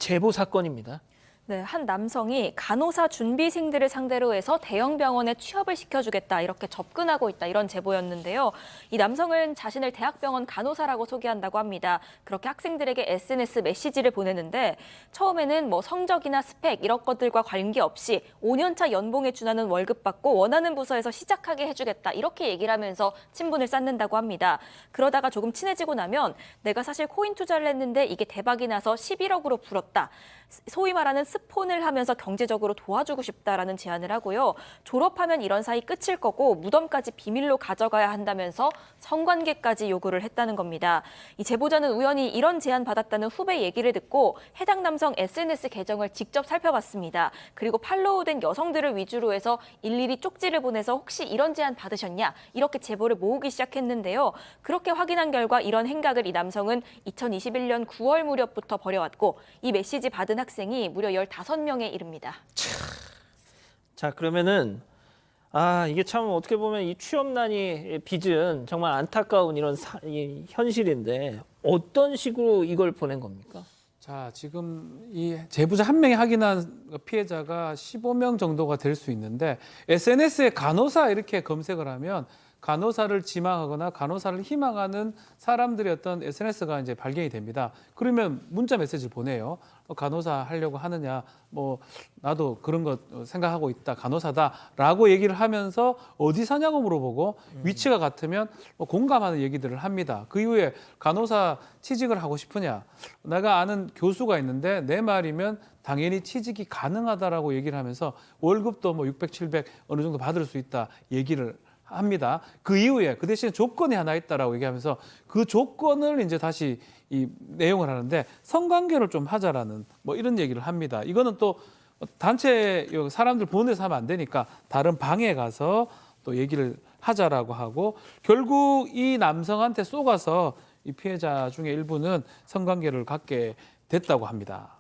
제보 사건입니다. 네, 한 남성이 간호사 준비생들을 상대로 해서 대형 병원에 취업을 시켜주겠다 이렇게 접근하고 있다 이런 제보였는데요. 이 남성은 자신을 대학병원 간호사라고 소개한다고 합니다. 그렇게 학생들에게 SNS 메시지를 보내는데 처음에는 뭐 성적이나 스펙 이런 것들과 관계없이 5년차 연봉에 준하는 월급 받고 원하는 부서에서 시작하게 해주겠다 이렇게 얘기를 하면서 친분을 쌓는다고 합니다. 그러다가 조금 친해지고 나면 내가 사실 코인 투자를 했는데 이게 대박이 나서 11억으로 불었다. 소위 말하는 스폰을 하면서 경제적으로 도와주고 싶다라는 제안을 하고요. 졸업하면 이런 사이 끝일 거고 무덤까지 비밀로 가져가야 한다면서 성관계까지 요구를 했다는 겁니다. 이 제보자는 우연히 이런 제안 받았다는 후배 얘기를 듣고 해당 남성 SNS 계정을 직접 살펴봤습니다. 그리고 팔로우된 여성들을 위주로 해서 일일이 쪽지를 보내서 혹시 이런 제안 받으셨냐 이렇게 제보를 모으기 시작했는데요. 그렇게 확인한 결과 이런 행각을 이 남성은 2021년 9월 무렵부터 벌여왔고 이 메시지 받은 학생이 무려 15명에 이릅니다. 자, 그러면은 이게 참 어떻게 보면 이 취업난이 빚은 정말 안타까운 이 현실인데 어떤 식으로 이걸 보낸 겁니까? 자, 지금 이 제보자 한 명이 확인한 피해자가 15명 정도가 될 수 있는데 SNS에 간호사 이렇게 검색을 하면 간호사를 지망하거나 간호사를 희망하는 사람들의 어떤 SNS가 이제 발견이 됩니다. 그러면 문자 메시지를 보내요. 간호사 하려고 하느냐, 뭐 나도 그런 거 생각하고 있다, 간호사다라고 얘기를 하면서 어디 사냐고 물어보고 위치가 같으면 공감하는 얘기들을 합니다. 그 이후에 간호사 취직을 하고 싶으냐, 내가 아는 교수가 있는데 내 말이면 당연히 취직이 가능하다라고 얘기를 하면서 월급도 뭐 600, 700 어느 정도 받을 수 있다 얘기를 합니다. 그 이후에 그 대신에 조건이 하나 있다라고 얘기하면서 그 조건을 이제 다시 이 내용을 하는데 성관계를 좀 하자라는 뭐 이런 얘기를 합니다. 이거는 또 단체 사람들 보내서 하면 안 되니까 다른 방에 가서 또 얘기를 하자라고 하고 결국 이 남성한테 쏘가서 이 피해자 중에 일부는 성관계를 갖게 됐다고 합니다.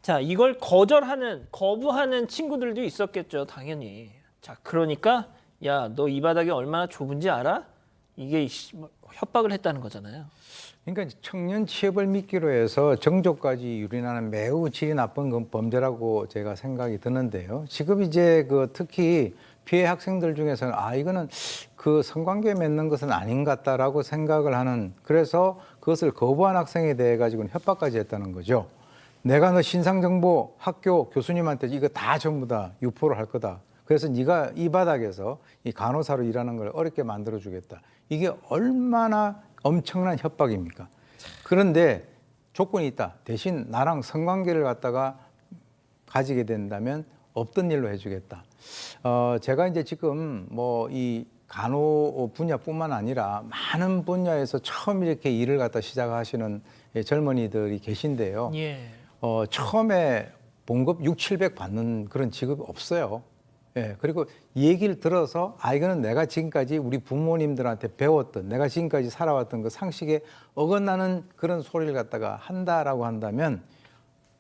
자, 이걸 거부하는 친구들도 있었겠죠, 당연히. 자, 그러니까 야, 너 이 바닥이 얼마나 좁은지 알아? 이게 협박을 했다는 거잖아요. 그러니까 청년 취업을 미끼로 해서 정조까지 유린하는 매우 질이 나쁜 범죄라고 제가 생각이 드는데요. 지금 이제 특히 피해 학생들 중에서는 이거는 그 성관계 맺는 것은 아닌 것 같다라고 생각을 하는, 그래서 그것을 거부한 학생에 대해 가지고는 협박까지 했다는 거죠. 내가 너 신상정보 학교 교수님한테 이거 다 전부 다 유포를 할 거다. 그래서 네가 이 바닥에서 이 간호사로 일하는 걸 어렵게 만들어주겠다. 이게 얼마나 엄청난 협박입니까? 그런데 조건이 있다. 대신 나랑 성관계를 갖다가 가지게 된다면 없던 일로 해주겠다. 제가 이제 지금 뭐 이 간호 분야뿐만 아니라 많은 분야에서 처음 이렇게 일을 갖다 시작하시는 젊은이들이 계신데요. 예. 처음에 봉급 6, 700 받는 그런 직업이 없어요. 예, 그리고 이 얘기를 들어서 이거는 내가 지금까지 우리 부모님들한테 배웠던, 내가 지금까지 살아왔던 그 상식에 어긋나는 그런 소리를 갖다가 한다라고 한다면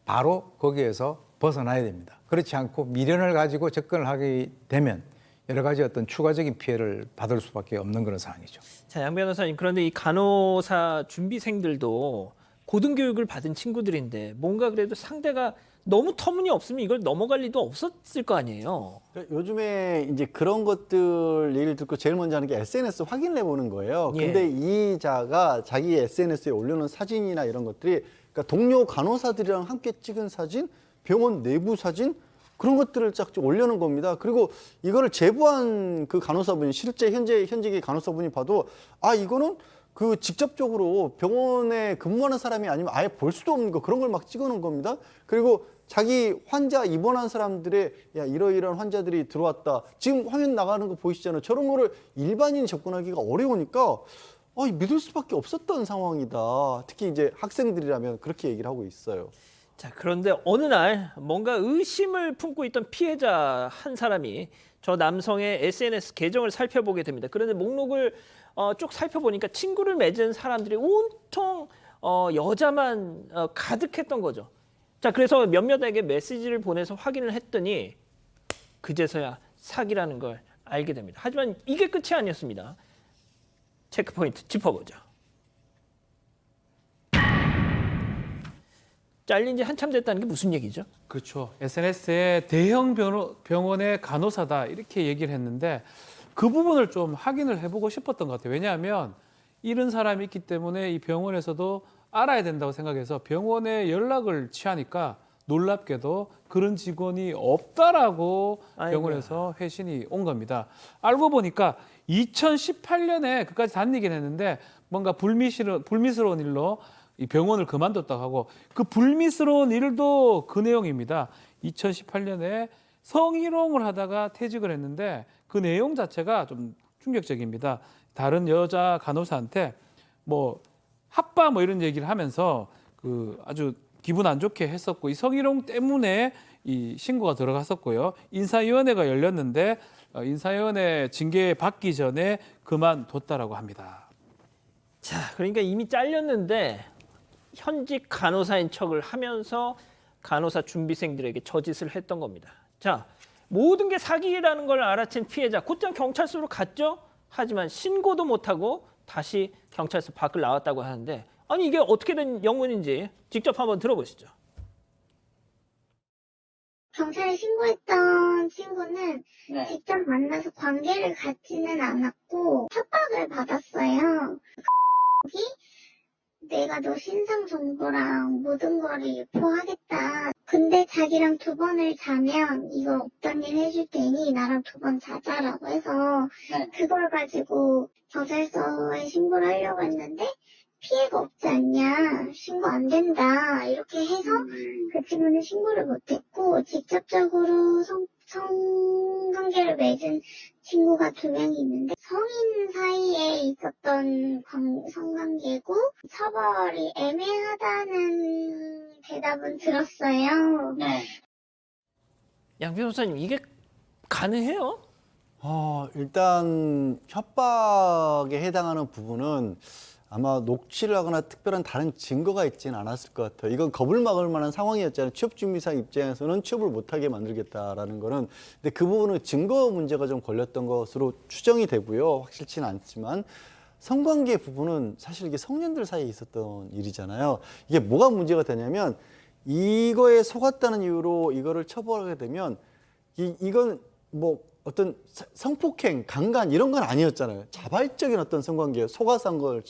바로 거기에서 벗어나야 됩니다. 그렇지 않고 미련을 가지고 접근을 하게 되면 여러 가지 어떤 추가적인 피해를 받을 수밖에 없는 그런 상황이죠. 자, 양 변호사님, 그런데 이 간호사 준비생들도 고등교육을 받은 친구들인데 뭔가 그래도 상대가 너무 터무니없으면 이걸 넘어갈 리도 없었을 거 아니에요. 요즘에 이제 그런 것들 얘기를 듣고 제일 먼저 하는 게 SNS 확인을 해보는 거예요. 예. 근데 이 자가 자기 SNS에 올려놓은 사진이나 이런 것들이 그러니까 동료 간호사들이랑 함께 찍은 사진, 병원 내부 사진 그런 것들을 쫙 올려놓은 겁니다. 그리고 이거를 제보한 그 간호사분이 실제 현직의 간호사분이 봐도 이거는 그 직접적으로 병원에 근무하는 사람이 아니면 아예 볼 수도 없는 거 그런 걸 막 찍어놓은 겁니다. 그리고 자기 환자 입원한 사람들의 이러이러한 환자들이 들어왔다. 지금 화면 나가는 거 보이시잖아요. 저런 거를 일반인이 접근하기가 어려우니까 믿을 수밖에 없었던 상황이다. 특히 이제 학생들이라면 그렇게 얘기를 하고 있어요. 자, 그런데 어느 날 뭔가 의심을 품고 있던 피해자 한 사람이 저 남성의 SNS 계정을 살펴보게 됩니다. 그런데 목록을 쭉 살펴보니까 친구를 맺은 사람들이 온통 여자만 가득했던 거죠. 자, 그래서 몇몇에게 메시지를 보내서 확인을 했더니 그제서야 사기라는 걸 알게 됩니다. 하지만 이게 끝이 아니었습니다. 체크포인트 짚어보죠. 잘린 지 한참 됐다는 게 무슨 얘기죠? 그렇죠. SNS에 대형 병원의 간호사다 이렇게 얘기를 했는데 그 부분을 좀 확인을 해보고 싶었던 것 같아요. 왜냐하면 이런 사람이 있기 때문에 이 병원에서도 알아야 된다고 생각해서 병원에 연락을 취하니까 놀랍게도 그런 직원이 없다라고 아이고야. 병원에서 회신이 온 겁니다. 알고 보니까 2018년에 그까지 다니긴 했는데 뭔가 불미스러운 일로 이 병원을 그만뒀다고 하고 그 불미스러운 일도 그 내용입니다. 2018년에 성희롱을 하다가 퇴직을 했는데 그 내용 자체가 좀 충격적입니다. 다른 여자 간호사한테 뭐 합바 뭐 이런 얘기를 하면서 그 아주 기분 안 좋게 했었고 이 성희롱 때문에 이 신고가 들어갔었고요. 인사위원회가 열렸는데 인사위원회 징계 받기 전에 그만뒀다라고 합니다. 자, 그러니까 이미 잘렸는데 현직 간호사인 척을 하면서 간호사 준비생들에게 저짓을 했던 겁니다. 자, 모든 게 사기라는 걸 알아챈 피해자 곧장 경찰서로 갔죠. 하지만 신고도 못하고 다시 경찰서 밖을 나왔다고 하는데 아니 이게 어떻게 된 영문인지 직접 한번 들어보시죠. 경찰에 신고했던 친구는 직접 만나서 관계를 갖지는 않았고 협박을 받았어요. 내가 너 신상 정보랑 모든 거를 유포하겠다. 근데 자기랑 2번을 자면 이거 없던 일 해줄 테니 나랑 2번 자자라고 해서 그걸 가지고 경찰서에 신고를 하려고 했는데 피해가 없지 않냐, 신고 안 된다 이렇게 해서 그 친구는 신고를 못했고 직접적으로 성관계를 맺은 친구가 2명이 있는데 성인 사이에 있었던 성관계고 처벌이 애매하다는 대답은 들었어요. 양 변호사님 이게 가능해요? 일단 협박에 해당하는 부분은 아마 녹취를 하거나 특별한 다른 증거가 있지는 않았을 것 같아요. 이건 겁을 막을 만한 상황이었잖아요. 취업준비사 입장에서는 취업을 못하게 만들겠다라는 거는. 근데 그 부분은 증거 문제가 좀 걸렸던 것으로 추정이 되고요. 확실치는 않지만 성관계 부분은 사실 이게 성년들 사이에 있었던 일이잖아요. 이게 뭐가 문제가 되냐면 이거에 속았다는 이유로 이거를 처벌하게 되면 이건 뭐 어떤 성폭행, 강간 이런 건 아니었잖아요. 자발적인 어떤 성관계예요. 속아서 한 걸.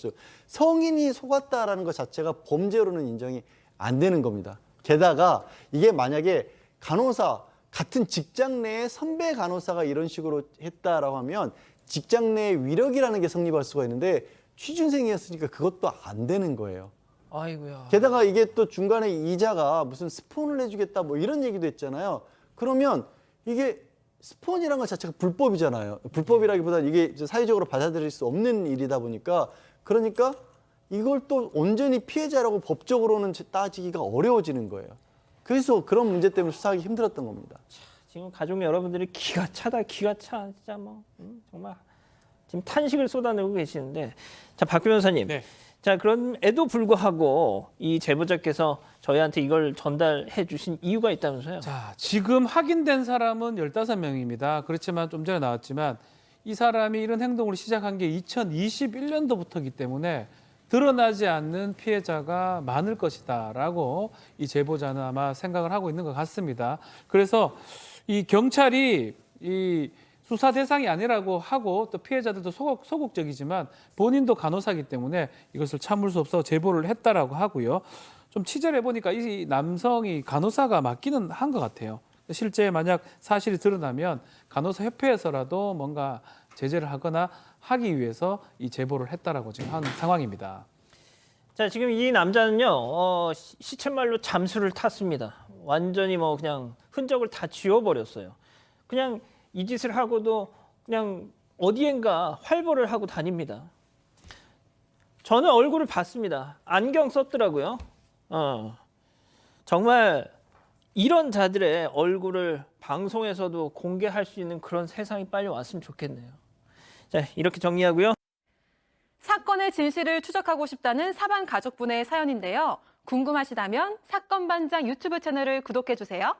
성인이 속았다라는 것 자체가 범죄로는 인정이 안 되는 겁니다. 게다가 이게 만약에 간호사, 같은 직장 내에 선배 간호사가 이런 식으로 했다라고 하면 직장 내의 위력이라는 게 성립할 수가 있는데 취준생이었으니까 그것도 안 되는 거예요. 아이고야. 게다가 이게 또 중간에 이자가 무슨 스폰을 해주겠다 뭐 이런 얘기도 했잖아요. 그러면 이게 스폰이라는 것 자체가 불법이잖아요. 불법이라기보다는 이게 사회적으로 받아들일 수 없는 일이다 보니까 그러니까 이걸 또 온전히 피해자라고 법적으로는 따지기가 어려워지는 거예요. 그래서 그런 문제 때문에 수사하기 힘들었던 겁니다. 지금 가족 여러분들이 기가 차다 기가 차 진짜 뭐 정말 지금 탄식을 쏟아내고 계시는데 자, 박 변호사님. 네. 자, 그럼에도 불구하고 이 제보자께서 저희한테 이걸 전달해 주신 이유가 있다면서요? 자, 지금 확인된 사람은 15명입니다. 그렇지만 좀 전에 나왔지만 이 사람이 이런 행동을 시작한 게 2021년도부터이기 때문에 드러나지 않는 피해자가 많을 것이다라고 이 제보자는 아마 생각을 하고 있는 것 같습니다. 그래서 이 경찰이 이 수사 대상이 아니라고 하고 또 피해자들도 소극적이지만 본인도 간호사이기 때문에 이것을 참을 수 없어 제보를 했다라고 하고요. 좀 취재를 해보니까 이 남성이 간호사가 맞기는 한 것 같아요. 실제 만약 사실이 드러나면 간호사협회에서라도 뭔가 제재를 하거나 하기 위해서 이 제보를 했다라고 지금 하는 상황입니다. 자, 지금 이 남자는요, 시쳇말로 잠수를 탔습니다. 완전히 뭐 그냥 흔적을 다 지워버렸어요. 그냥 이 짓을 하고도 그냥 어디엔가 활보를 하고 다닙니다. 저는 얼굴을 봤습니다. 안경 썼더라고요. 정말 이런 자들의 얼굴을 방송에서도 공개할 수 있는 그런 세상이 빨리 왔으면 좋겠네요. 자, 이렇게 정리하고요. 사건의 진실을 추적하고 싶다는 사반 가족분의 사연인데요. 궁금하시다면 사건반장 유튜브 채널을 구독해주세요.